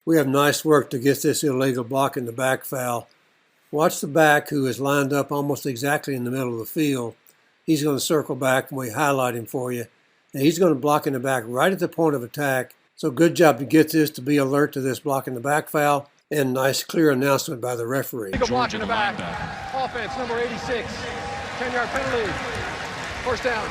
We have nice work to get this illegal block in the back foul. Watch the back, who is lined up almost exactly in the middle of the field. He's going to circle back, and we highlight him for you. And he's going to block in the back right at the point of attack. So good job to get this, to be alert to this block in the back foul, and nice clear announcement by the referee. Illegal block in the back. Offense, number 86. 10-yard penalty. First down.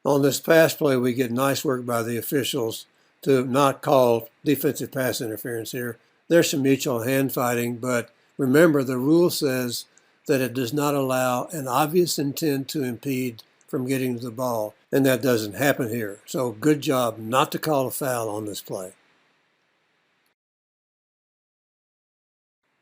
On this pass play, we get nice work by the officials to not call defensive pass interference here. There's some mutual hand fighting, but remember the rule says that it does not allow an obvious intent to impede from getting to the ball, and that doesn't happen here. So good job not to call a foul on this play.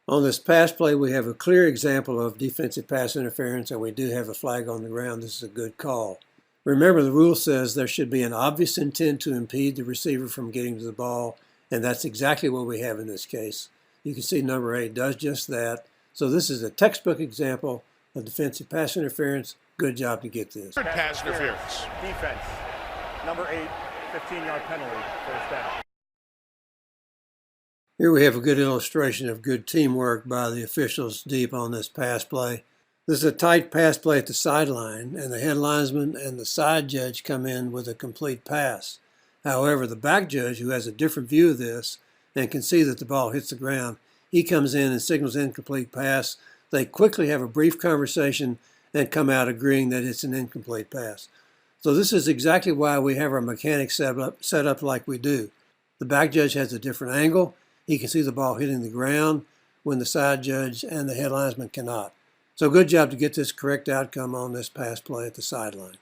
On this pass play, we have a clear example of defensive pass interference, and we do have a flag on the ground. This is a good call. Remember, the rule says there should be an obvious intent to impede the receiver from getting to the ball, and that's exactly what we have in this case. You can see number 8 does just that. So this is a textbook example of defensive pass interference. Good job to get this. Pass interference. Defense, number 8, 15-yard penalty, first down. Here we have a good illustration of good teamwork by the officials deep on this pass play. This is a tight pass play at the sideline, and the head linesman and the side judge come in with a complete pass. However, the back judge, who has a different view of this and can see that the ball hits the ground, he comes in and signals incomplete pass. They quickly have a brief conversation and come out agreeing that it's an incomplete pass. So this is exactly why we have our mechanics set up like we do. The back judge has a different angle. He can see the ball hitting the ground when the side judge and the head linesman cannot. So good job to get this correct outcome on this pass play at the sideline.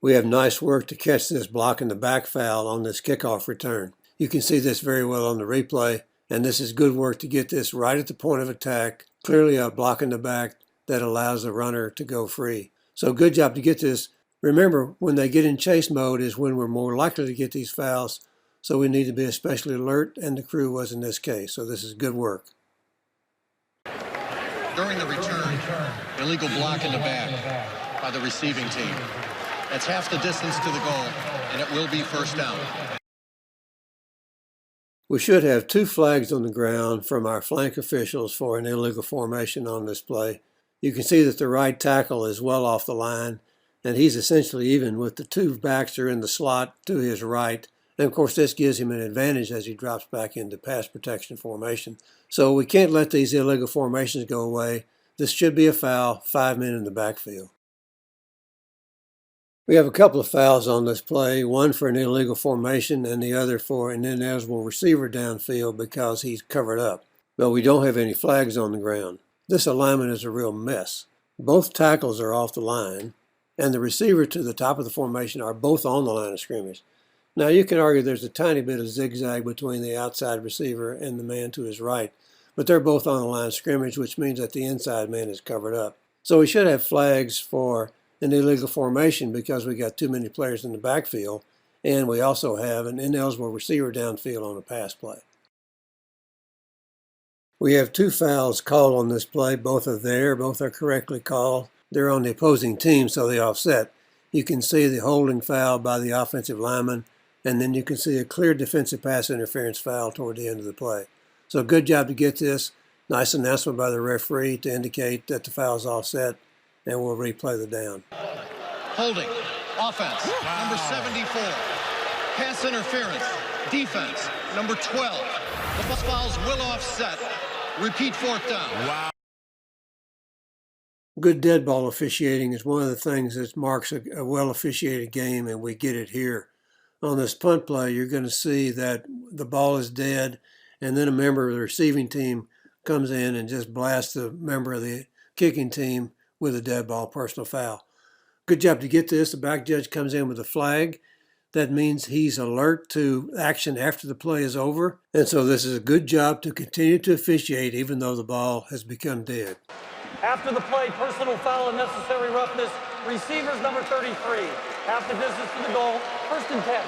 We have nice work to catch this block in the back foul on this kickoff return. You can see this very well on the replay, and this is good work to get this right at the point of attack, clearly a block in the back that allows the runner to go free. So good job to get this. Remember, when they get in chase mode is when we're more likely to get these fouls, so we need to be especially alert, and the crew was in this case. So this is good work. During the return, illegal block in the back by the receiving team. That's half the distance to the goal, and it will be first down. We should have 2 flags on the ground from our flank officials for an illegal formation on this play. You can see that the right tackle is well off the line, and he's essentially even with the 2 backs are in the slot to his right. And of course, this gives him an advantage as he drops back into pass protection formation. So we can't let these illegal formations go away. This should be a foul, 5 men in the backfield. We have a couple of fouls on this play, one for an illegal formation and the other for an ineligible receiver downfield because he's covered up. But we don't have any flags on the ground. This alignment is a real mess. Both tackles are off the line, and the receiver to the top of the formation are both on the line of scrimmage. Now, you can argue there's a tiny bit of zigzag between the outside receiver and the man to his right, but they're both on the line of scrimmage, which means that the inside man is covered up. So we should have flags for an illegal formation because we got too many players in the backfield, and we also have an ineligible receiver downfield on a pass play. We have 2 fouls called on this play. Both are there. Both are correctly called. They're on the opposing team, so they offset. You can see the holding foul by the offensive lineman, and then you can see a clear defensive pass interference foul toward the end of the play. So good job to get this. Nice announcement by the referee to indicate that the foul is offset, and we'll replay the down. Holding, offense, number 74. Pass interference, defense, number 12. The fouls will offset. Repeat fourth down. Wow. Good dead ball officiating is one of the things that marks a well-officiated game, and we get it here. On this punt play, you're going to see that the ball is dead, and then a member of the receiving team comes in and just blasts the member of the kicking team with a dead ball personal foul. Good job to get this. The back judge comes in with a flag. That means he's alert to action after the play is over. And so this is a good job to continue to officiate even though the ball has become dead. After the play, personal foul and necessary roughness. Receivers number 33. Half the distance to the goal. First and 10.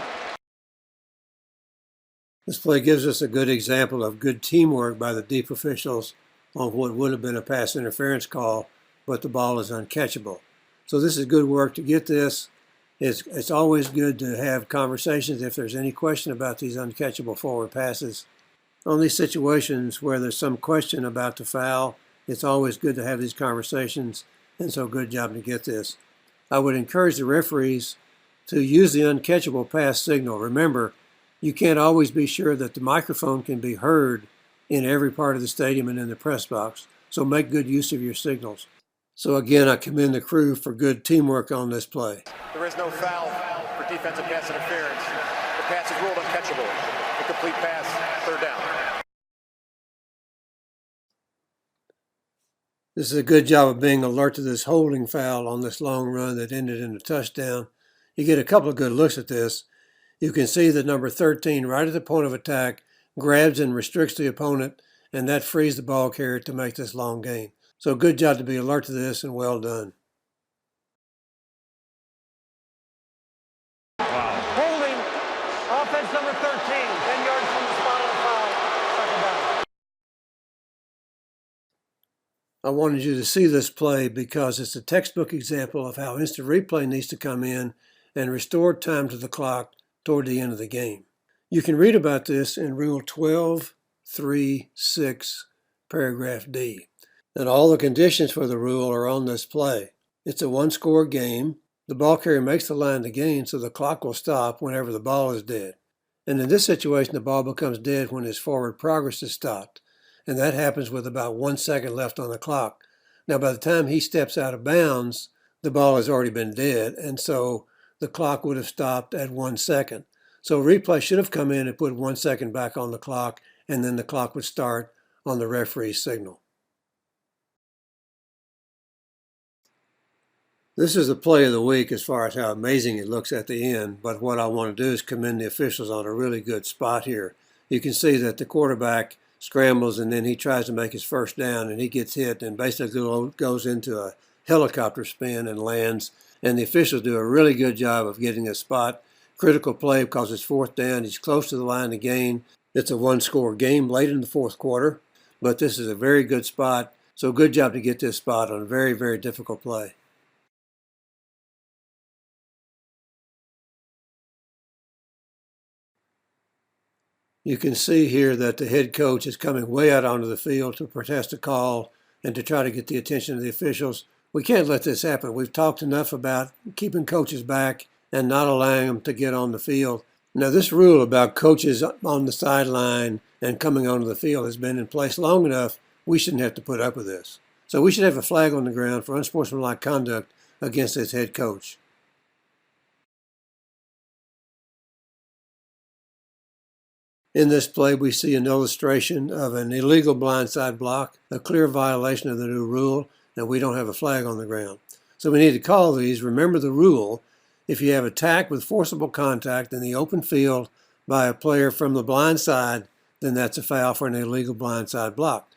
This play gives us a good example of good teamwork by the deep officials on what would have been a pass interference call, but the ball is uncatchable. So this is good work to get this. It's always good to have conversations if there's any question about these uncatchable forward passes. On these situations where there's some question about the foul, it's always good to have these conversations, and so good job to get this. I would encourage the referees to use the uncatchable pass signal. Remember, you can't always be sure that the microphone can be heard in every part of the stadium and in the press box, so make good use of your signals. So again, I commend the crew for good teamwork on this play. There is no foul for defensive pass interference. The pass is ruled uncatchable. Incomplete pass, third down. This is a good job of being alert to this holding foul on this long run that ended in a touchdown. You get a couple of good looks at this. You can see that number 13, right at the point of attack, grabs and restricts the opponent, and that frees the ball carrier to make this long gain. So good job to be alert to this, and well done. Holding, offense number 13, 10 yards from the spot on the foul, second down. I wanted you to see this play because it's a textbook example of how instant replay needs to come in and restore time to the clock toward the end of the game. You can read about this in Rule 12.3.6, paragraph D. And all the conditions for the rule are on this play. It's a one-score game. The ball carrier makes the line to gain, so the clock will stop whenever the ball is dead. And in this situation, the ball becomes dead when his forward progress is stopped. And that happens with about 1 second left on the clock. Now, by the time he steps out of bounds, the ball has already been dead, and so the clock would have stopped at 1 second. So replay should have come in and put 1 second back on the clock, and then the clock would start on the referee's signal. This is the play of the week as far as how amazing it looks at the end, but what I want to do is commend the officials on a really good spot here. You can see that the quarterback scrambles and then he tries to make his first down and he gets hit and basically goes into a helicopter spin and lands, and the officials do a really good job of getting a spot. Critical play because it's fourth down, he's close to the line to gain. It's a one-score game late in the fourth quarter, but this is a very good spot, so good job to get this spot on a very, very difficult play. You can see here that the head coach is coming way out onto the field to protest a call and to try to get the attention of the officials. We can't let this happen. We've talked enough about keeping coaches back and not allowing them to get on the field. Now, this rule about coaches on the sideline and coming onto the field has been in place long enough. We shouldn't have to put up with this. So we should have a flag on the ground for unsportsmanlike conduct against this head coach. In this play, we see an illustration of an illegal blindside block, a clear violation of the new rule, and we don't have a flag on the ground. So we need to call these. Remember the rule. If you have attack with forcible contact in the open field by a player from the blind side, then that's a foul for an illegal blindside block.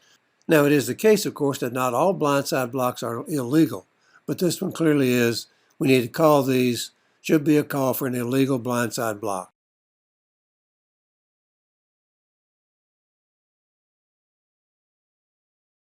Now, it is the case, of course, that not all blindside blocks are illegal, but this one clearly is. We need to call these. Should be a call for an illegal blindside block.